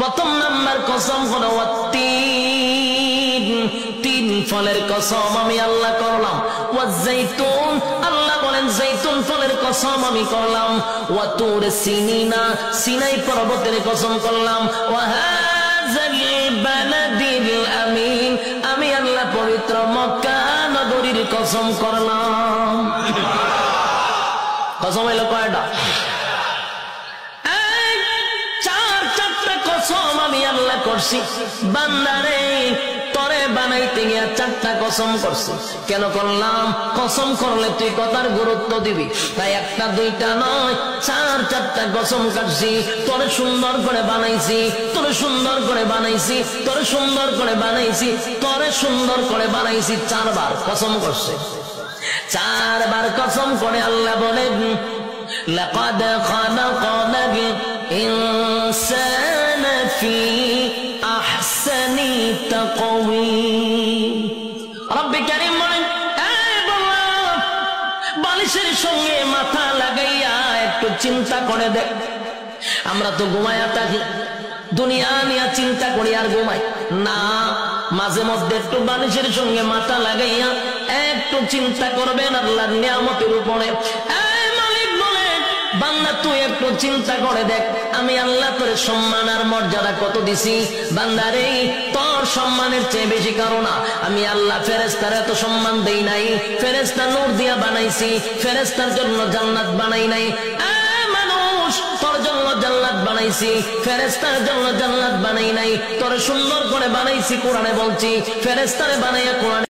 প্রথম নাম্বার কসম হলো তিন ফলের কসম আমি আল্লাহ করলাম। ওয়াজাইতুন, আল্লাহ বলেন জাইতুন ফলের কসম আমি করলাম। ওয়া তুর সিনিনা, সিনাই পর্বতের কসম করলাম। ওয়া হাযাল বালাদিল আমিন, আমি আল্লাহ পবিত্র মক্কা নগরীর কসম করলাম। কসম হইল কয়টা? চারটা কসম আমি আল্লাহ করছি। বান্দারে তরে বানাইতে গিয়া চারটা কসম করছি। কেন করলাম? কসম করলে তুই কথার গুরুত্ব দিবি, তাই একটা দুইটা নয়, চারটা কসম কাটছি। তোরে সুন্দর করে বানাইছি, তোরে সুন্দর করে বানাইছি, তোরে সুন্দর করে বানাইছি, তোরে সুন্দর করে বানাইছি। চারবার কসম করছে। চারবার কসম করে আল্লাহ বলেন লাকাদ খালাকনাল ইনসানা ফি আহসানি তাকওয়িম। রব্বে কারীম বলেন, বালিশের সঙ্গে মাথা লাগাইয়া একটু চিন্তা করে দেখ। আমরা তো ঘুমাইয়া থাকি, দুনিয়া নিয়ে চিন্তা করি আর ঘুমাই না। মাঝে মধ্যে একটু বালিশের সঙ্গে মাথা লাগাইয়া একটু চিন্তা করবেন আল্লাহর নিয়ামতের উপরে। মালিক বলে, বান্দা তুই একটু চিন্তা করে দেখ, আমি আল্লাহ তোর সম্মান আর মর্যাদা কত দিছি। বান্দারে তোর সম্মানের চেয়ে বেশি কারণ না, আমি আল্লাহ ফেরেশতার এত সম্মান দেই নাই। ফেরেশতা নূর দিয়া বানাইছি, ফেরেশতার জন্য জান্নাত বানাই নাই। মানুষ তোর জন্য জান্নাত বানাইছি, ফেরেশতার জন্য জান্নাত বানাই নাই। তোর সুন্দর করে বানাইছি, কোরআনে বলছি ফেরেশতারে বানাইয়া কোরআনে